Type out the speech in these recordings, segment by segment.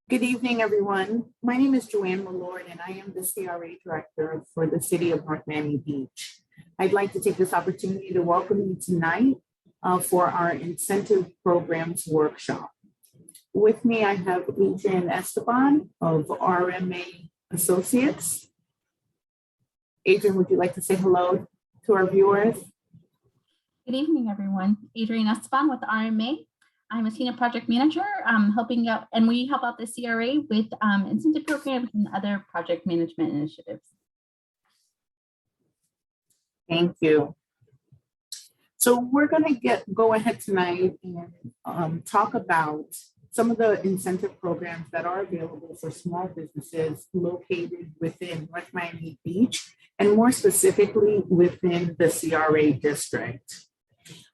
Good evening, everyone. My name is Joanne Malord, and I am the CRA Director for the City of North Miami Beach. I'd like to take this opportunity to welcome you tonight for our Incentive Programs Workshop. With me, I have Adrian Esteban of RMA Associates. Adrian, would you like to say hello to our viewers? Good evening, everyone. Adrian Esteban with RMA. I'm a senior project manager helping out, and we help out the CRA with incentive programs and other project management initiatives. Thank you. So we're going to go ahead tonight and talk about some of the incentive programs that are available for small businesses located within North Miami Beach, and more specifically within the CRA district.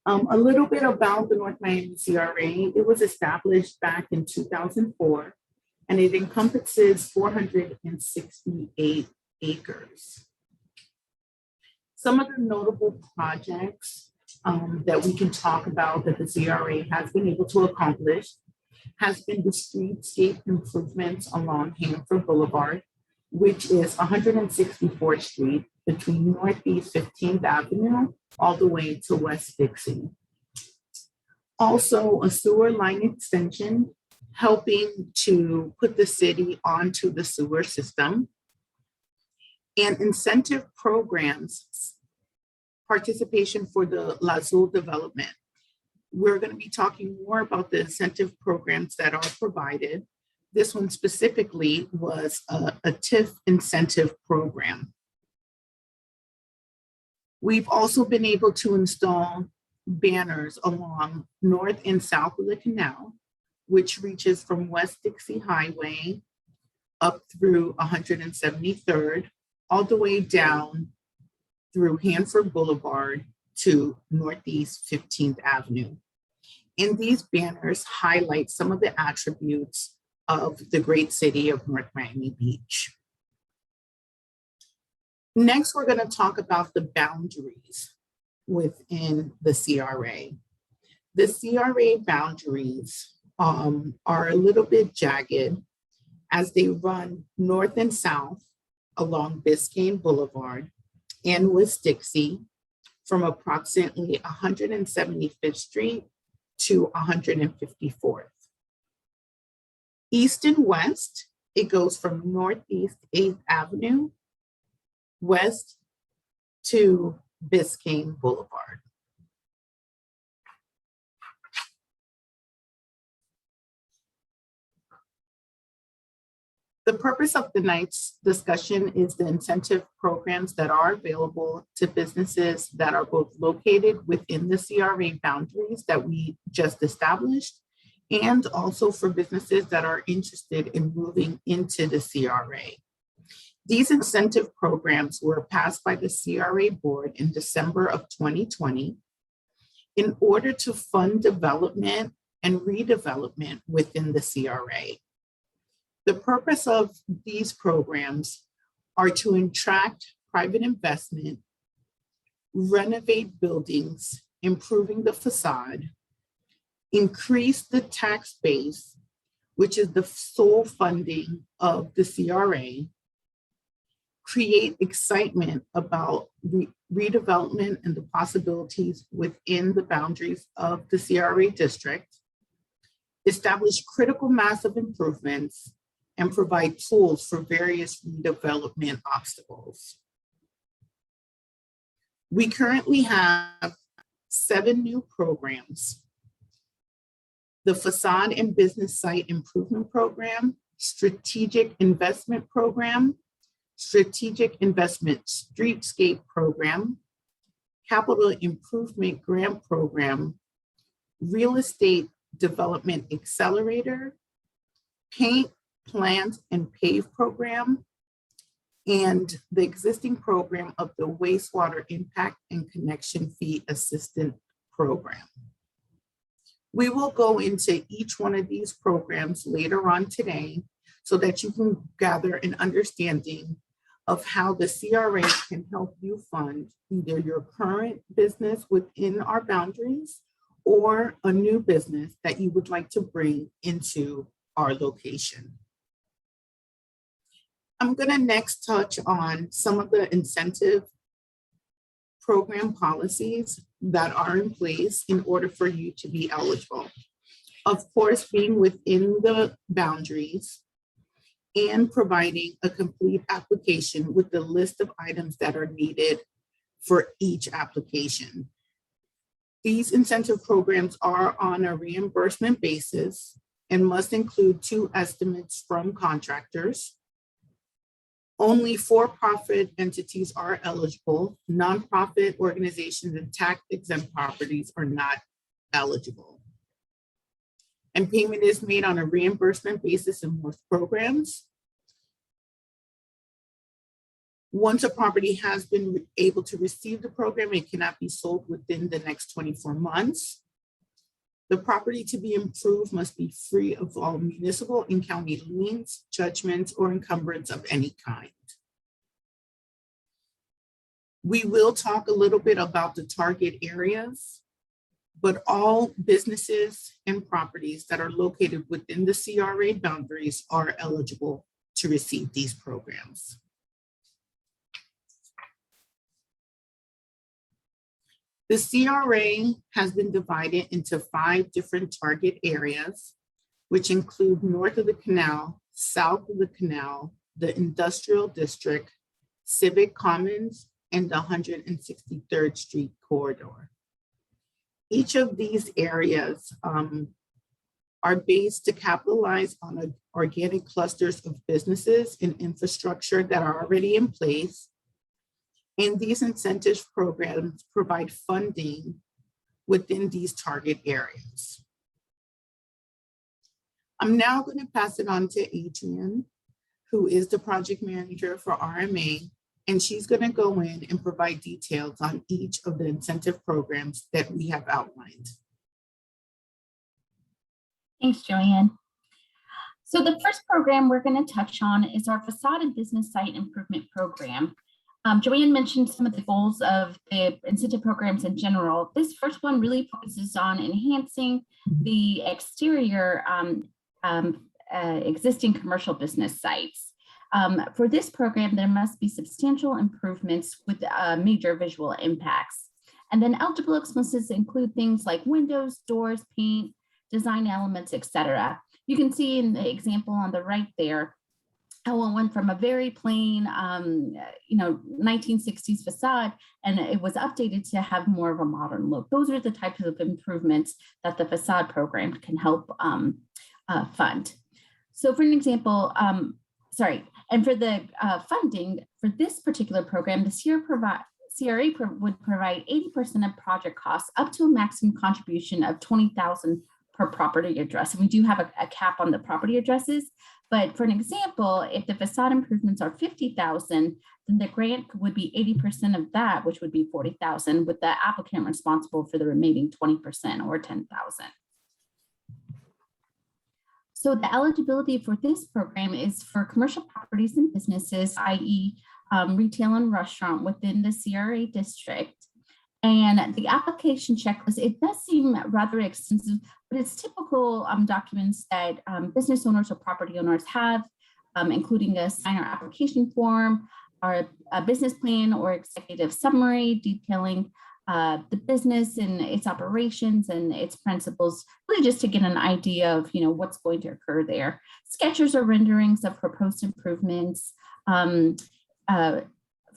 A little bit about the North Miami CRA. It was established back in 2004, and it encompasses 468 acres. Some of the notable projects that we can talk about that the CRA has been able to accomplish has been the streetscape improvements along Hanford Boulevard, which is 164th Street between Northeast 15th Avenue all the way to West Dixie. Also, a sewer line extension helping to put the city onto the sewer system, and incentive programs, participation for the Lazul development. We're going to be talking more about the incentive programs that are provided. This one specifically was a TIF incentive program. We've also been able to install banners along north and south of the canal, which reaches from West Dixie Highway up through 173rd, all the way down through Hanford Boulevard to Northeast 15th Avenue. And these banners highlight some of the attributes of the great city of North Miami Beach. Next, we're going to talk about the boundaries within the CRA. The CRA boundaries are a little bit jagged as they run north and south along Biscayne Boulevard and West Dixie from approximately 175th Street to 154th. East and west, it goes from Northeast 8th Avenue west to Biscayne Boulevard. The purpose of tonight's discussion is the incentive programs that are available to businesses that are both located within the CRA boundaries that we just established, and also for businesses that are interested in moving into the CRA. These incentive programs were passed by the CRA board in December of 2020 in order to fund development and redevelopment within the CRA. The purpose of these programs are to attract private investment, renovate buildings, improving the facade, increase the tax base, which is the sole funding of the CRA, create excitement about redevelopment and the possibilities within the boundaries of the CRA district, establish critical mass of improvements, and provide tools for various redevelopment obstacles. We currently have 7 new programs: the Facade and Business Site Improvement Program, Strategic Investment Program, Strategic Investment Streetscape Program, Capital Improvement Grant Program, Real Estate Development Accelerator, Paint, Plant, and Pave Program, and the existing program of the Wastewater Impact and Connection Fee Assistant Program. We will go into each one of these programs later on today so that you can gather an understanding of how the CRA can help you fund either your current business within our boundaries or a new business that you would like to bring into our location. I'm going to next touch on some of the incentive program policies that are in place in order for you to be eligible. Of course, being within the boundaries and providing a complete application with the list of items that are needed for each application. These incentive programs are on a reimbursement basis and must include 2 estimates from contractors. Only for-profit entities are eligible. Nonprofit organizations and tax-exempt properties are not eligible. And payment is made on a reimbursement basis in most programs. Once a property has been able to receive the program, it cannot be sold within the next 24 months. The property to be improved must be free of all municipal and county liens, judgments, or encumbrance of any kind. We will talk a little bit about the target areas, but all businesses and properties that are located within the CRA boundaries are eligible to receive these programs. The CRA has been divided into 5 different target areas, which include north of the canal, south of the canal, the industrial district, civic commons, and the 163rd Street corridor. Each of these areas are based to capitalize on organic clusters of businesses and infrastructure that are already in place. And these incentive programs provide funding within these target areas. I'm now going to pass it on to Adrienne, who is the project manager for RMA, and she's going to go in and provide details on each of the incentive programs that we have outlined. Thanks, Joanne. So the first program we're going to touch on is our Facade and Business Site Improvement Program. Joanne mentioned some of the goals of the incentive programs in general. This first one really focuses on enhancing the exterior existing commercial business sites. For this program, there must be substantial improvements with major visual impacts. And then eligible expenses include things like windows, doors, paint, design elements, etc. You can see in the example on the right there how it went from a very plain, 1960s facade, and it was updated to have more of a modern look. Those are the types of improvements that the facade program can help fund. So for an example, and for the funding for this particular program, the CRA would provide 80% of project costs up to a maximum contribution of $20,000 per property address. And we do have a cap on the property addresses. But for an example, if the facade improvements are $50,000, then the grant would be 80% of that, which would be $40,000, with the applicant responsible for the remaining 20% or $10,000. So the eligibility for this program is for commercial properties and businesses, i.e. Retail and restaurant within the CRA district. And the application checklist, it does seem rather extensive, but it's typical documents that business owners or property owners have, including a signer application form, or a business plan or executive summary detailing the business and its operations and its principles, really just to get an idea of what's going to occur there. Sketches or renderings of proposed improvements,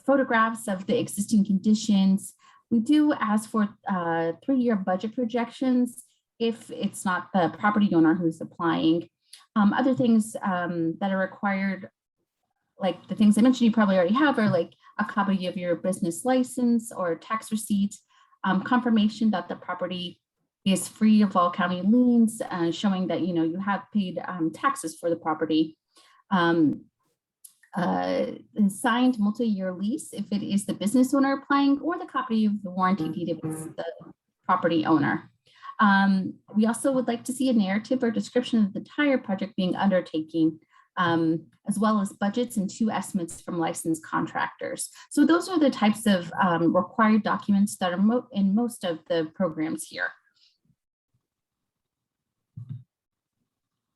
photographs of the existing conditions. We do ask for 3-year budget projections if it's not the property owner who's applying. Other things that are required, like the things I mentioned you probably already have, are like a copy of your business license or tax receipt, confirmation that the property is free of all county liens, showing that you have paid taxes for the property. Signed multi-year lease if it is the business owner applying, or the copy of the warranty deed if it's the property owner. We also would like to see a narrative or description of the entire project being undertaking, as well as budgets and 2 estimates from licensed contractors. So those are the types of required documents that are in most of the programs here.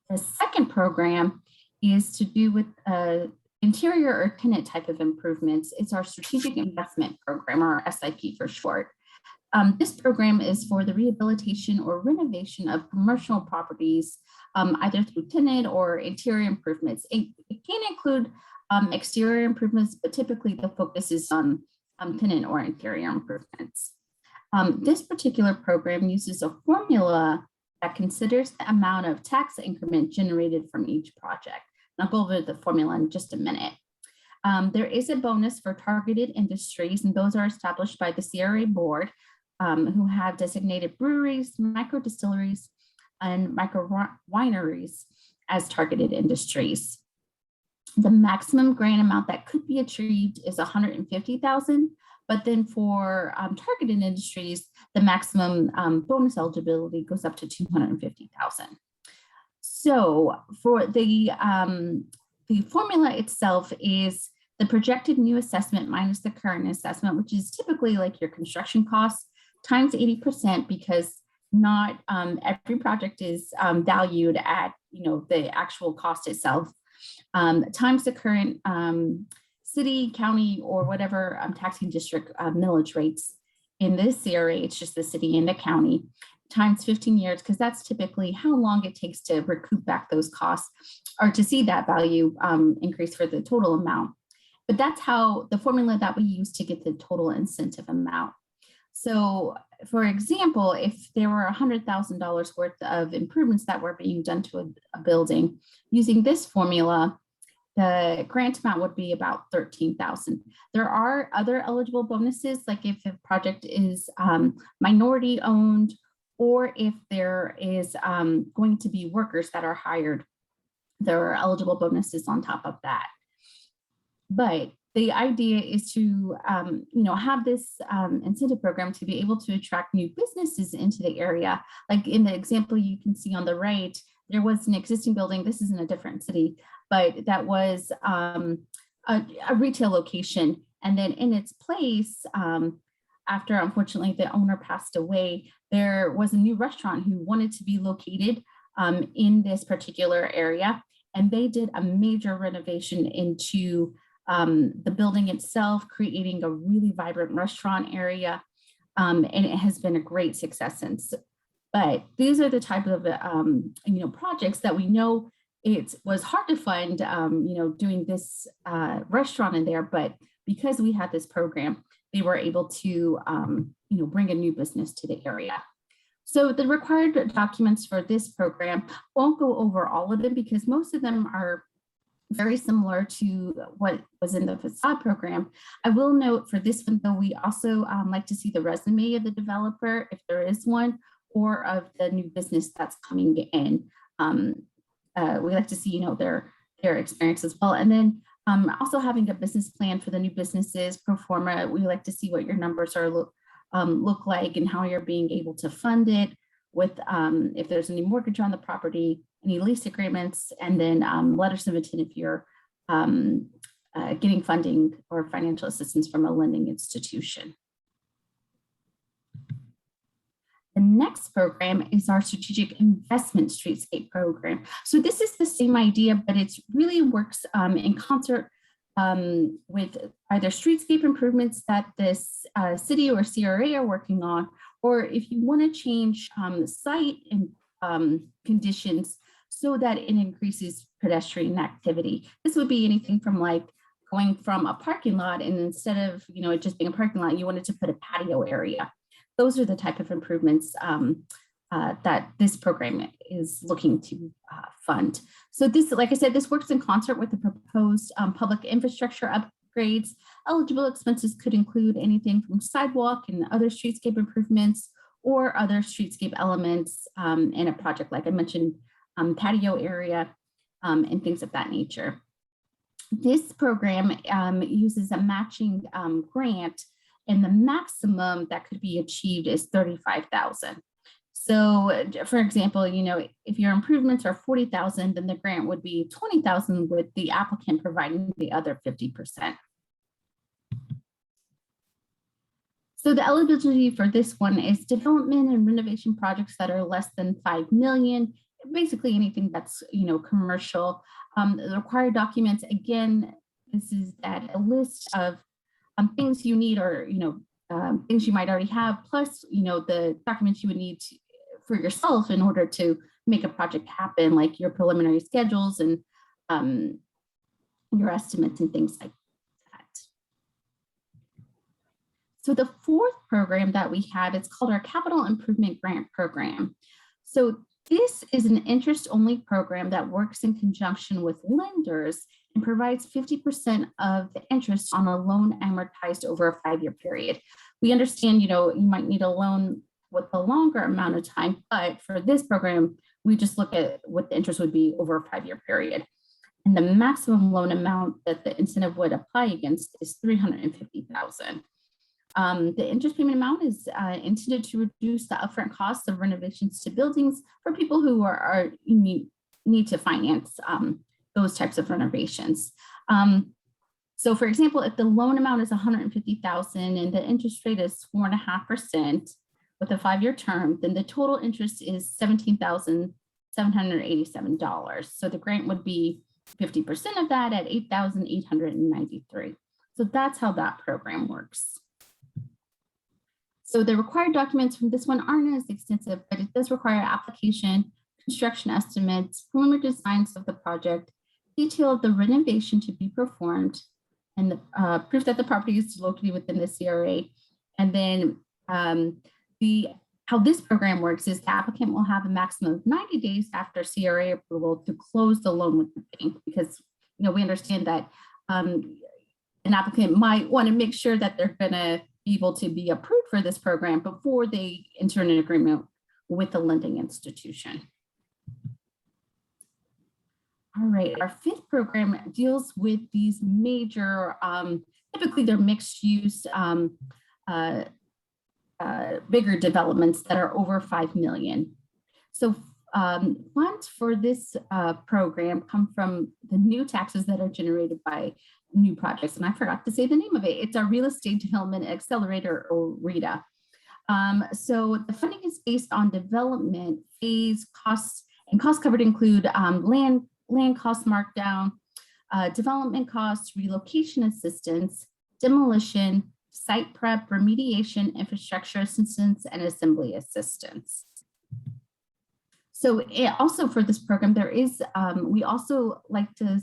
The second program is to do with interior or tenant type of improvements, it's our strategic investment program, or SIP for short. This program is for the rehabilitation or renovation of commercial properties, either through tenant or interior improvements. It can include exterior improvements, but typically the focus is on tenant or interior improvements. This particular program uses a formula that considers the amount of tax increment generated from each project. And I'll go over the formula in just a minute. There is a bonus for targeted industries, and those are established by the CRA board, who have designated breweries, micro distilleries, and micro wineries as targeted industries. The maximum grant amount that could be achieved is $150,000, but then for targeted industries, the maximum bonus eligibility goes up to $250,000. So for the formula itself is the projected new assessment minus the current assessment, which is typically like your construction costs, times 80%, because not every project is valued at the actual cost itself, times the current city, county, or whatever taxing district millage rates. In this CRA, it's just the city and the county, times 15 years, because that's typically how long it takes to recoup back those costs or to see that value increase for the total amount. But that's how the formula that we use to get the total incentive amount. So for example, if there were $100,000 worth of improvements that were being done to a building, using this formula, the grant amount would be about $13,000. There are other eligible bonuses, like if a project is minority owned, or if there is going to be workers that are hired, there are eligible bonuses on top of that. But the idea is to have this incentive program to be able to attract new businesses into the area. Like in the example you can see on the right, there was an existing building, this is in a different city, but that was a retail location. And then in its place, after unfortunately the owner passed away, there was a new restaurant who wanted to be located in this particular area. And they did a major renovation into the building itself, creating a really vibrant restaurant area. And it has been a great success since. But these are the type of projects that we know it was hard to find, doing this restaurant in there, but because we had this program, they were able to, bring a new business to the area. So the required documents for this program, won't go over all of them because most of them are very similar to what was in the facade program. I will note for this one, though, we also like to see the resume of the developer, if there is one, or of the new business that's coming in. We like to see, their experience as well. And then also having a business plan for the new businesses, pro forma. We like to see what your numbers are look like and how you're being able to fund it with if there's any mortgage on the property, any lease agreements, and then letters of intent if you're getting funding or financial assistance from a lending institution. The next program is our strategic investment streetscape program. So this is the same idea, but it really works in concert with either streetscape improvements that this city or CRA are working on, or if you want to change site and conditions so that it increases pedestrian activity. This would be anything from like going from a parking lot, and instead of it just being a parking lot, you wanted to put a patio area. Those are the type of improvements that this program is looking to fund. So this, like I said, this works in concert with the proposed public infrastructure upgrades. Eligible expenses could include anything from sidewalk and other streetscape improvements or other streetscape elements in a project, like I mentioned, patio area and things of that nature. This program uses a matching grant, and the maximum that could be achieved is $35,000. So for example, if your improvements are $40,000, then the grant would be $20,000 with the applicant providing the other 50%. So the eligibility for this one is development and renovation projects that are less than 5 million, basically anything that's, commercial. The required documents, again, this is that a list of things you need, or things you might already have, plus the documents you would need for yourself in order to make a project happen, like your preliminary schedules and your estimates and things like that. So the fourth program that we have, it's called our Capital Improvement Grant Program. So this is an interest-only program that works in conjunction with lenders and provides 50% of the interest on a loan amortized over a 5-year period. We understand, you might need a loan with a longer amount of time, but for this program, we just look at what the interest would be over a 5-year period. And the maximum loan amount that the incentive would apply against is $350,000. The interest payment amount is intended to reduce the upfront costs of renovations to buildings for people who need to finance those types of renovations. So for example, if the loan amount is $150,000 and the interest rate is 4.5% with a 5-year term, then the total interest is $17,787. So the grant would be 50% of that at $8,893. So that's how that program works. So the required documents from this one aren't as extensive, but it does require application, construction estimates, preliminary designs of the project, detail of the renovation to be performed, and the proof that the property is located within the CRA. And then how this program works is the applicant will have a maximum of 90 days after CRA approval to close the loan with the bank, because we understand that an applicant might want to make sure that they're going to be able to be approved for this program before they enter an agreement with the lending institution. All right, our fifth program deals with these major, typically they're mixed use, bigger developments that are over 5 million. So funds for this program come from the new taxes that are generated by new projects. And I forgot to say the name of it. It's our Real Estate Development Accelerator, or REDA. So the funding is based on development phase costs, and costs covered include land cost markdown, development costs, relocation assistance, demolition, site prep, remediation, infrastructure assistance, and assembly assistance. So also for this program, there is, we also like to,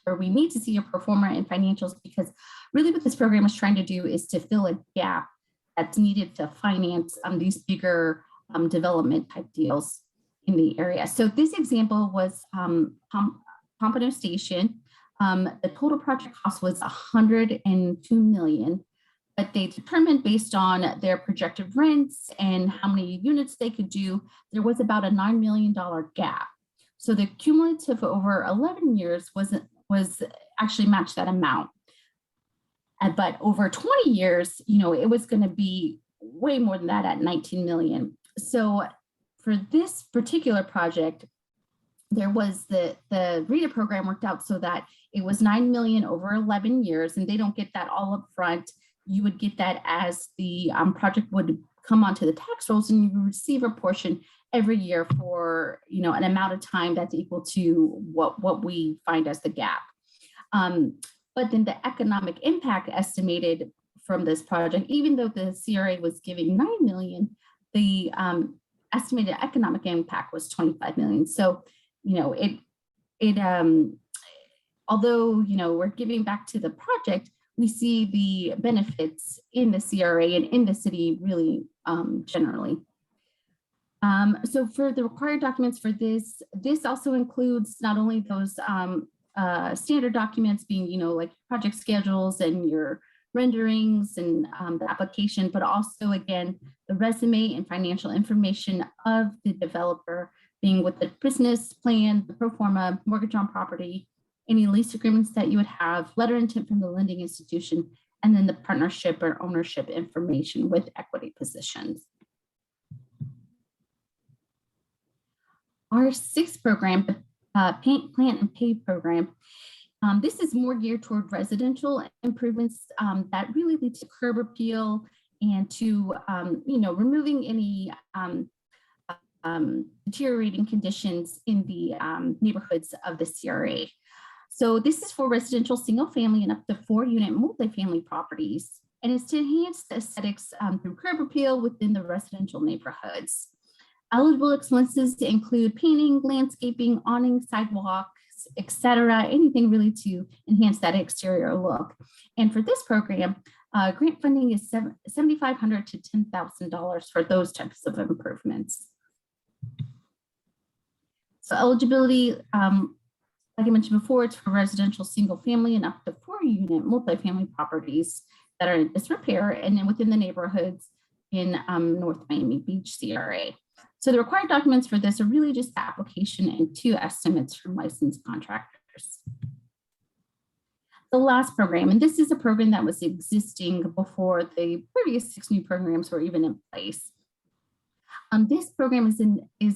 or we need to see a pro forma in financials, because really what this program is trying to do is to fill a gap that's needed to finance these bigger development type deals in the area. So this example was Pompano Station. The total project cost was $102 million. But they determined, based on their projected rents and how many units they could do, there was about a $9 million gap. So the cumulative over 11 years was actually matched that amount. But over 20 years, it was going to be way more than that at 19 million. So for this particular project, there was the REDA program worked out so that it was 9 million over 11 years, and they don't get that all up front. You would get that as the project would come onto the tax rolls, and you would receive a portion every year for an amount of time that's equal to what we find as the gap. But then the economic impact estimated from this project, even though the CRA was giving 9 million, the estimated economic impact was 25 million. So although we're giving back to the project, we see the benefits in the CRA and in the city really generally. So for the required documents for this also includes not only those standard documents being, like project schedules and your renderings and the application, but also, again, the resume and financial information of the developer, being with the business plan, the pro forma, mortgage on property, any lease agreements that you would have, letter of intent from the lending institution, and then the partnership or ownership information with equity positions. Our sixth program, Paint, Plant, and Pave program, this is more geared toward residential improvements that really lead to curb appeal and to, removing any deteriorating conditions in the neighborhoods of the CRA. So this is for residential single family and up to 4-unit multifamily properties. And it's to enhance the aesthetics through curb appeal within the residential neighborhoods. Eligible expenses include painting, landscaping, awning, sidewalks, etc., anything really to enhance that exterior look. And for this program, grant funding is $7,500 to $10,000 for those types of improvements. So eligibility, like I mentioned before, it's for residential single family and up to 4-unit multifamily properties that are in disrepair and then within the neighborhoods in North Miami Beach CRA. So the required documents for this are really just the application and 2 estimates from licensed contractors. The last program, and this is a program that was existing before the previous 6 new programs were even in place. This program is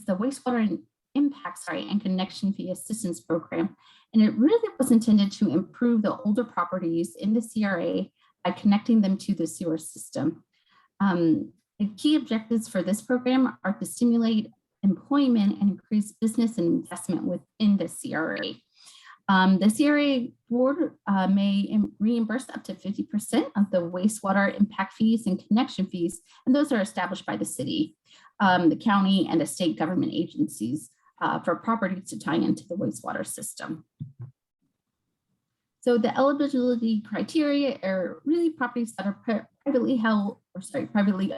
the wastewater and impact and connection fee assistance program, and it really was intended to improve the older properties in the CRA by connecting them to the sewer system. The key objectives for this program are to stimulate employment and increase business and investment within the CRA. The CRA board may reimburse up to 50% of the wastewater impact fees and connection fees, and those are established by the city, the county, and the state government agencies for properties to tie into the wastewater system. So the eligibility criteria are really properties that are privately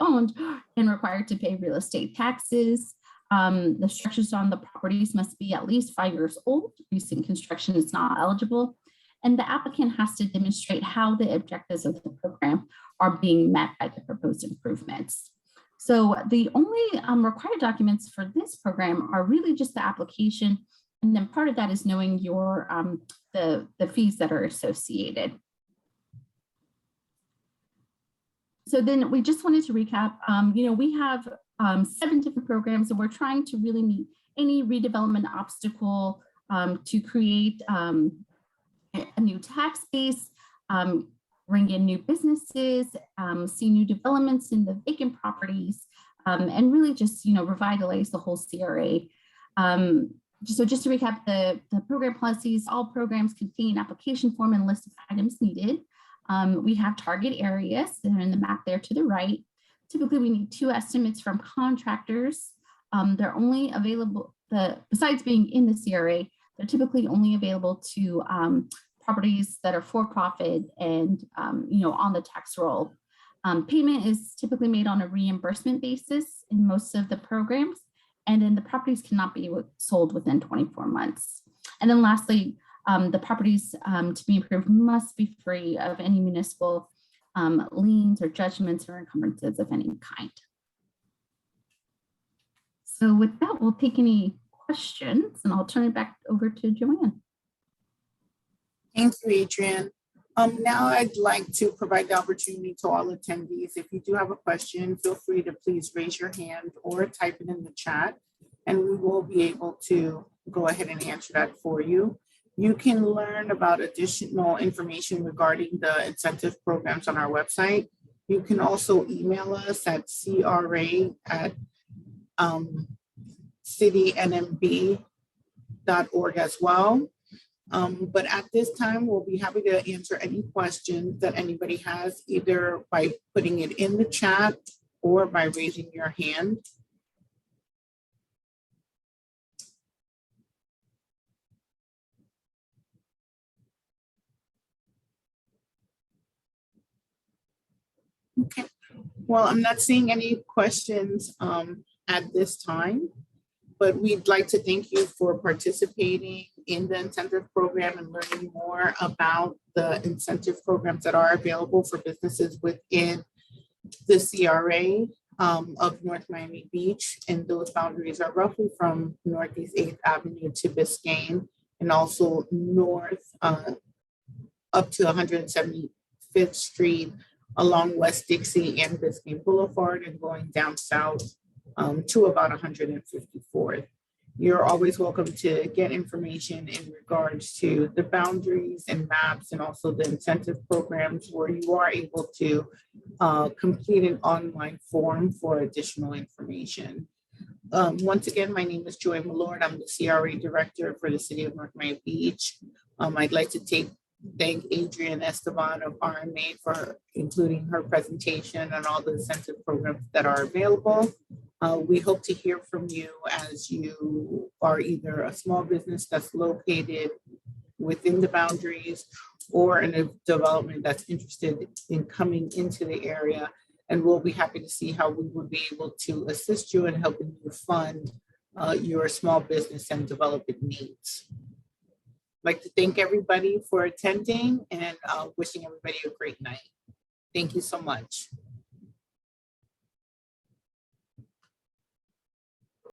owned and required to pay real estate taxes. The structures on the properties must be at least 5 years old. Recent construction is not eligible. And the applicant has to demonstrate how the objectives of the program are being met by the proposed improvements. So the only required documents for this program are really just the application. And then part of that is knowing your the fees that are associated. So then we just wanted to recap, we have 7 different programs, and we're trying to really meet any redevelopment obstacle to create a new tax base, bring in new businesses, see new developments in the vacant properties, and really just, revitalize the whole CRA. So just to recap the program policies, all programs contain application form and list of items needed. We have target areas that are in the map there to the right. Typically, we need 2 estimates from contractors. They're only available, besides being in the CRA, they're typically only available to properties that are for-profit and on the tax roll. Payment is typically made on a reimbursement basis in most of the programs, and then the properties cannot be sold within 24 months. And then lastly, the properties to be improved must be free of any municipal liens or judgments or encumbrances of any kind. So with that, we'll take any questions, and I'll turn it back over to Joanne. Thank you, Adrienne. Now I'd like to provide the opportunity to all attendees. If you do have a question, feel free to please raise your hand or type it in the chat, and we will be able to go ahead and answer that for you. You can learn about additional information regarding the incentive programs on our website. You can also email us at cra@citynmb.org as well. But at this time, we'll be happy to answer any questions that anybody has, either by putting it in the chat or by raising your hand. Okay, well, I'm not seeing any questions at this time, but we'd like to thank you for participating in the incentive program and learning more about the incentive programs that are available for businesses within the CRA of North Miami Beach. And those boundaries are roughly from Northeast 8th Avenue to Biscayne, and also north up to 175th Street along West Dixie and Biscayne Boulevard, and going down south to about 154th. You're always welcome to get information in regards to the boundaries and maps, and also the incentive programs, where you are able to complete an online form for additional information. Once again, my name is Joy Malord. I'm the CRA Director for the City of North Miami Beach. I'd like to thank Adrienne Esteban of RMA for including her presentation and all the incentive programs that are available. We hope to hear from you as you are either a small business that's located within the boundaries or in a development that's interested in coming into the area. And we'll be happy to see how we would be able to assist you in helping you fund your small business and development needs. I'd like to thank everybody for attending and wishing everybody a great night. Thank you so much.